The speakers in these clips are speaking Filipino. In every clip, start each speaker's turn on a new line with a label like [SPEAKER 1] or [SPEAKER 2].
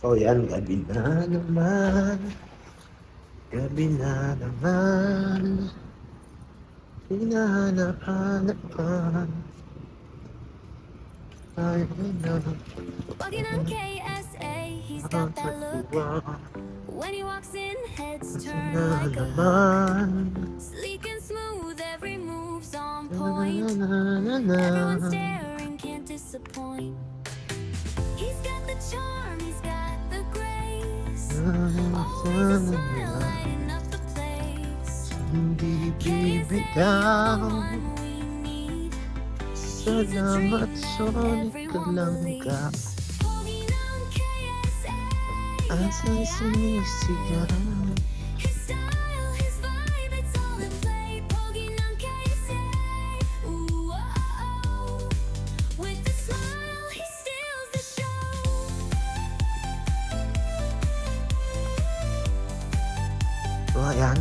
[SPEAKER 1] So yan, gabi na naman. Gabi na naman. Hinahanap-hanap ka. Ay, na.
[SPEAKER 2] Walking on KSA, he's got that look. When he walks in, heads turn
[SPEAKER 1] Na
[SPEAKER 2] like a hook.
[SPEAKER 1] naman.
[SPEAKER 2] Sleek and smooth, every move's on
[SPEAKER 1] Na,
[SPEAKER 2] point.
[SPEAKER 1] na, na,
[SPEAKER 2] Everyone
[SPEAKER 1] na.
[SPEAKER 2] staring, can't disappoint. He's got the charm, he's got the grace. Always a smile, lighting up the place.
[SPEAKER 1] Hindi
[SPEAKER 2] KSA, the
[SPEAKER 1] bibitaw.
[SPEAKER 2] one we need.
[SPEAKER 1] Salamat, sulit ka lang ka.
[SPEAKER 2] Pogi ng KSA.
[SPEAKER 1] Asa'y sumisigaw.
[SPEAKER 2] His style, his vibe, it's all in play. Pogi ng KSA. Ooh, oh, oh. With a smile, he steals the show.
[SPEAKER 1] So ayan,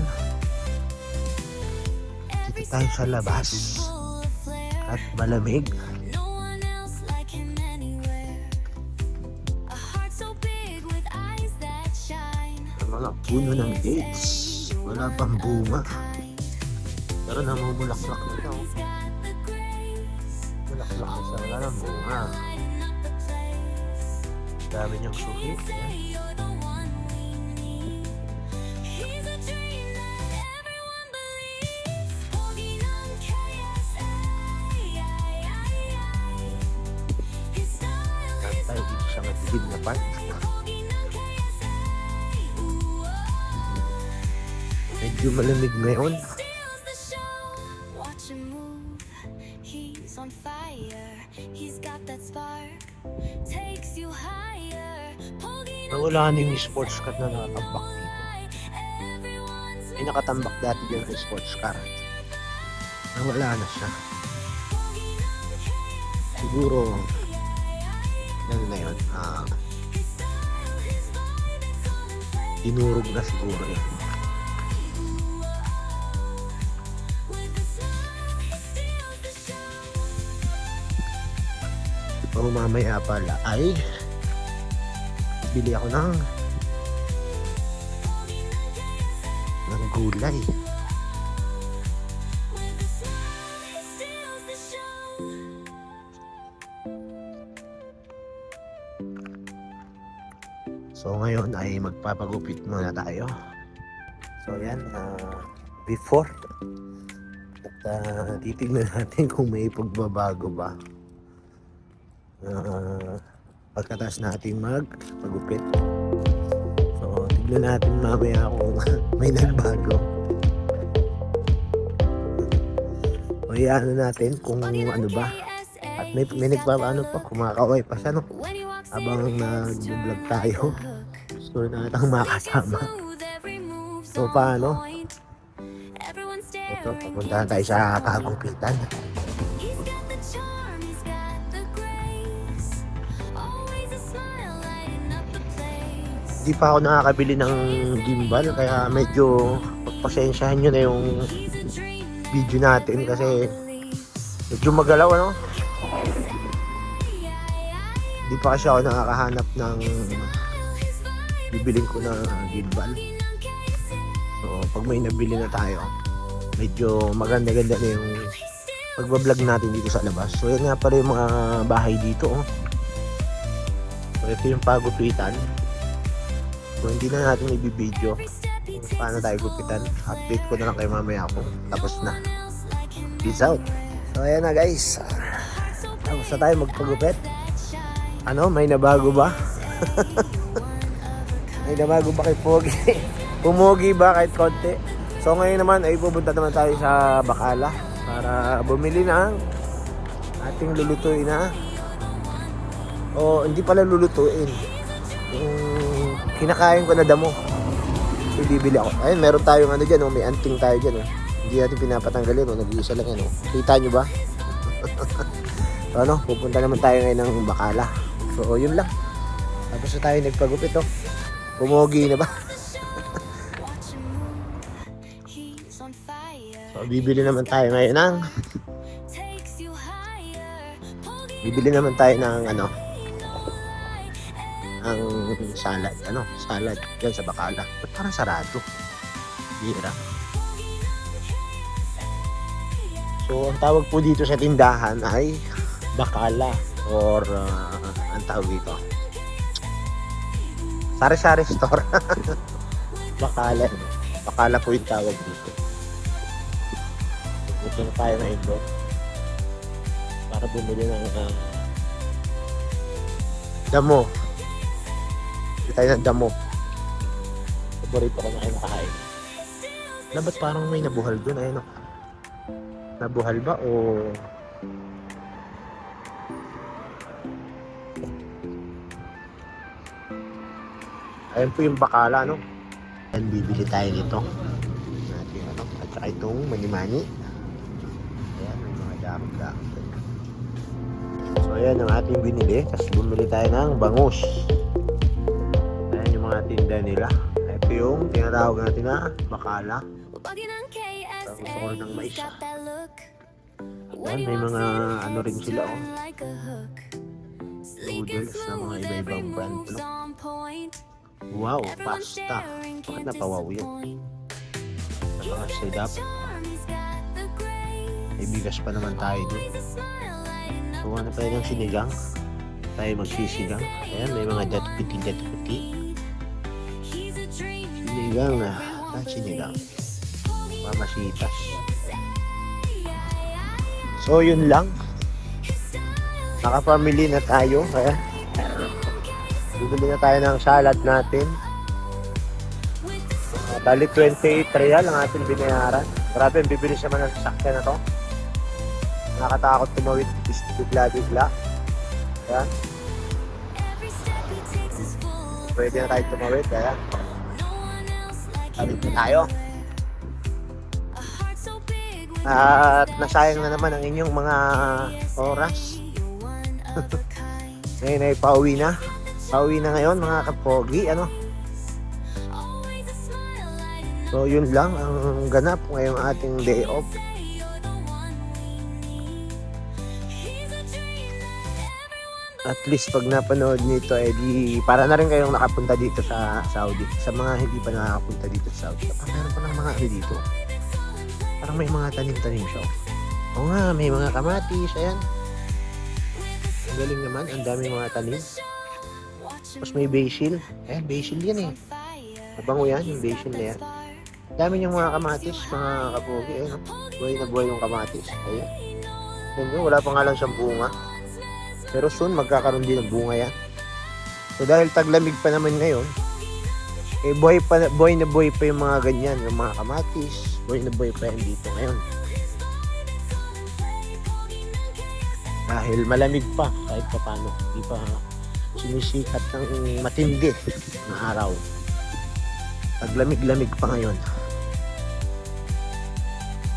[SPEAKER 2] Every
[SPEAKER 1] tayo sa
[SPEAKER 2] step
[SPEAKER 1] labas.
[SPEAKER 2] is full of flair.
[SPEAKER 1] At malamig.
[SPEAKER 2] No one else like him anywhere. A heart so big with eyes that shine.
[SPEAKER 1] Ang mga puno ng dates. Wala pang bunga. Pero namumulaklak na ito.
[SPEAKER 2] He's got the grace.
[SPEAKER 1] Mulaklak na sa wala ng bunga.
[SPEAKER 2] Lighting up the place.
[SPEAKER 1] Dami niyang suhi. Ayan.
[SPEAKER 2] You're the one we need. He's a dream that everyone believes. Pogi ng KSA. His style,
[SPEAKER 1] Saan
[SPEAKER 2] his
[SPEAKER 1] tayo dito sa madilim na part?
[SPEAKER 2] pogi ng KSA. Ooh, oh.
[SPEAKER 1] Medyo malamig ngayon.
[SPEAKER 2] Steals the show. Watch him move. He's on fire. He's got that spark. Takes you higher. Pogi ng
[SPEAKER 1] Nawala na yung sports car na nakatambak dito.
[SPEAKER 2] everyone's
[SPEAKER 1] May nakatambak dati dyan sa sports car. Nawala na siya. Siguro, yan na yun. Dinurog na siguro yun. So mamaya pala ay bili ako ng gulay. So ngayon ay magpapagupit muna tayo. So yan, before at titignan natin kung may pagbabago ba. Pagkatapos natin magpagupit. So tignan natin mamaya kung may nagbago. O iano natin kung ano ba. At may nagpapaano pa, kumakaway pa siya no. Habang nag-vlog tayo. So natang makasama. So paano? Ito, papunta tayo sa pagupitan. Hindi pa ako nakakabili ng gimbal kaya medyo pagpasensyahan nyo na yung video natin kasi medyo magalaw ano. Hindi pa kasi ako nakakahanap ng bibiling ko na gimbal. So pag may nabili na tayo, medyo maganda-ganda na yung pagbablog natin dito sa labas. So yan nga pala yung mga bahay dito oh. So ito yung pagupitan. So hindi na natin i-video kung paano tayo gupitan. Update ko na lang kayo mamaya kung tapos na. Peace out. So ayan na guys. Tapos na tayo magpagupit. Ano, may nabago ba? May nabago ba kay Pogi? Pumogi ba kahit konti? So ngayon naman ay pupunta naman tayo sa Bacala para bumili ng ating lulutuin na o hindi pala lulutuin yung kinakain ko na damo. So bibili ako. Ayun, meron tayong ano dyan, may anting tayo dyan. Hindi natin pinapatanggalin, nag-iisa lang yan. Kita nyo ba? So ano, pupunta naman tayo ngayon ng Bacala. So yun lang. Tapos na tayo nagpagupit oh. Pumogi na ba? So bibili naman tayo ngayon ng bibili naman tayo ng ano ang salad. Salad. Yan sa Bacala. Ba't parang sarado? Bira. So, ang tawag po dito sa tindahan ay Bacala or ang tawag dito Sari-sari store. Bacala. Bacala po yung tawag dito. Ito na tayo na ito para bumili ng damo. Bili tayo ng damo. Paborito ko na kain. Na ba't parang may nabuhal dun? Ayun o. Nabuhal ba o... Ayun po yung Bacala, no? Ayan, bibili tayo nito. Natin, at saka itong mani-mani. Ayan, may mga dami-dami. So, ayan ang ating binili. Tapos bumili tayo ng bangus. Ayan yung mga tinda nila. Ito yung tinatawag natin na Bacala. Gusto ko rin ng mais. Ayan, may mga ano rin sila, oh. Noodles na mga iba-ibang brand, no? Wow, pasta. Bakit napawaw yun? Napaka-sedap. May bigas pa naman tayo dun. Kuha na tayo ng sinigang. Tayo magsisigang. Ayan, may mga jatputi. Sinigang na. Sinigang. Mamasitas. So, yun lang. Naka-family na tayo. Ayan. Bibili na tayo ng salad natin. Bali 28 real ang ating binayaran. Grabe, bibilis naman ang sasakyan na to. Nakakatakot tumawid bigla-bigla. Ayan. Pwede na tayo tumawid. Ayan. Tawid na tayo. At nasayang na naman ang inyong mga oras. Ngayon ay pauwi na. Pauwi na ngayon mga kapogi, So yun lang ang ganap ngayong ating day off. At least pag napanood nito di para na rin kayong nakapunta dito sa Saudi. Sa mga hindi pa nakakapunta dito sa Saudi. Meron pa ng mga dito. Parang may mga tanim-tanim siya. Oo nga, may mga kamatis, ayan. Ang galing naman, ang daming mga tanim. Tapos may basil. Ayan, basil yan eh. Mabango yan, yung basil na yan. Dami niyang mga kamatis, mga kapogi. Ayan, buhay na buhay yung kamatis. Ayan. Ayan, wala pa nga lang siyang bunga. Pero soon, magkakaroon din ng bunga yan. So dahil taglamig pa naman ngayon, buhay na buhay pa yung mga ganyan, yung mga kamatis. Buhay na buhay pa yan dito ngayon. Dahil malamig pa, kahit pa paano. Di pa sumisikat ng matindi na araw. Paglamig-lamig pa ngayon.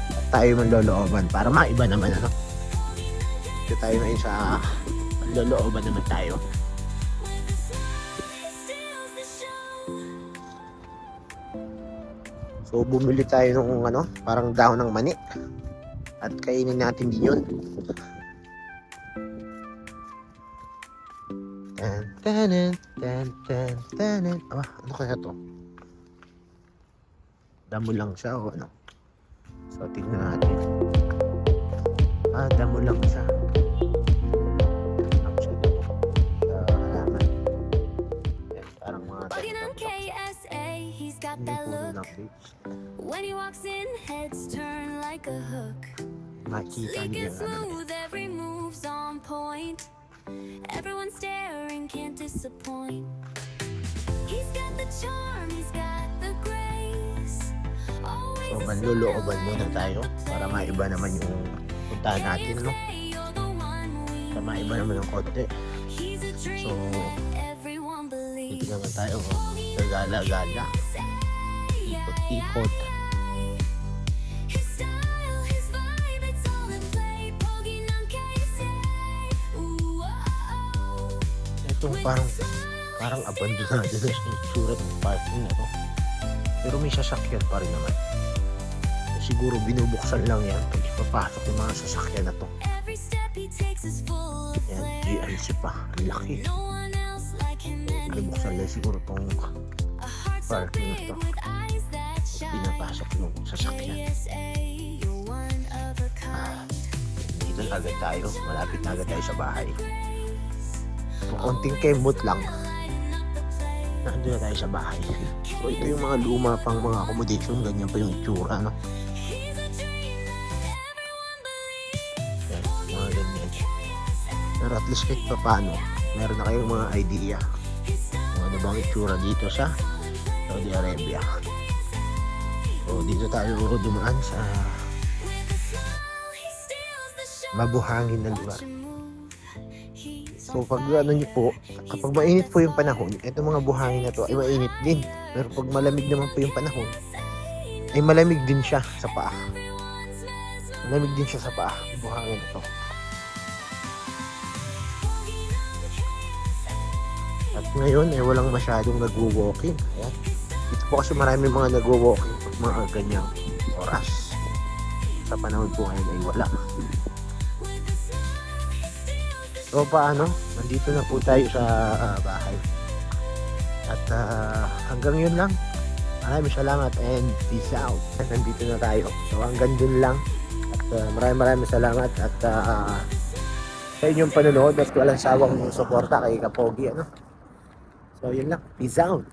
[SPEAKER 1] At tayo manlolooban para maiba naman Ito tayo ngayon sa manlolooban naman tayo. So bumili tayo ng parang dahon ng mani. At kainin natin din yun. Aba, ano kaya to? Damo lang siya o ano? So, tignan natin. Damo lang siya. Parang mga
[SPEAKER 2] When he walks in, heads turn like a hook.
[SPEAKER 1] makita niyo
[SPEAKER 2] Sleek and smooth, every move's on point. Everyone staring, can't disappoint. He's got the charm, he's got the grace.
[SPEAKER 1] So, manlulooban muna tayo para maiba naman yung puntahan natin, Para maiba naman yung konti. So, dito naman tayo, gagala-gala. Ikot-ikot. Itong parang abandonado na yung surat ng parking na to. Pero may sasakyan pa rin naman. Siguro binubuksan lang yan pag ipapasok yung mga sasakyan na to. Yan, GLC pa. Ang laki. bubuksan lang siguro tong
[SPEAKER 2] A heart so
[SPEAKER 1] parking na
[SPEAKER 2] big
[SPEAKER 1] to.
[SPEAKER 2] with eyes that shine.
[SPEAKER 1] Pinapasok yung sasakyan.
[SPEAKER 2] ASA, you're one of a kind.
[SPEAKER 1] Dito na agad tayo. Malapit na agad tayo sa bahay. Konting kembot lang. Nandun na tayo sa bahay. So ito yung mga luma pang mga accommodation. Ganyan pa yung itsura, no?
[SPEAKER 2] He's a dream that everyone believes.
[SPEAKER 1] Yan, mga ganyan. Pero at least kahit pa paano, meron na kayong mga idea kung ano bang itsura dito sa Saudi Arabia. So dito tayo dumaan sa mabuhangin na lugar. So pag ano nyo po, kapag mainit po yung panahon, itong mga buhangin na to ay mainit din. Pero pag malamig naman po yung panahon, ay malamig din siya sa paa. Malamig din siya sa paa, buhangin na to. At ngayon ay walang masyadong nagwo-walking. Ayan. Dito po kasi marami mga nagwo-walking pag mga ganyang oras. Sa panahon po ngayon ay wala. So paano? Nandito na po tayo sa bahay. At hanggang yun lang. Maraming salamat and peace out. Nandito na tayo. So hanggang dun lang. At maraming salamat at sa inyong panonood at walang sawang suporta kay Kapogi. Ano? So yun lang. Peace out.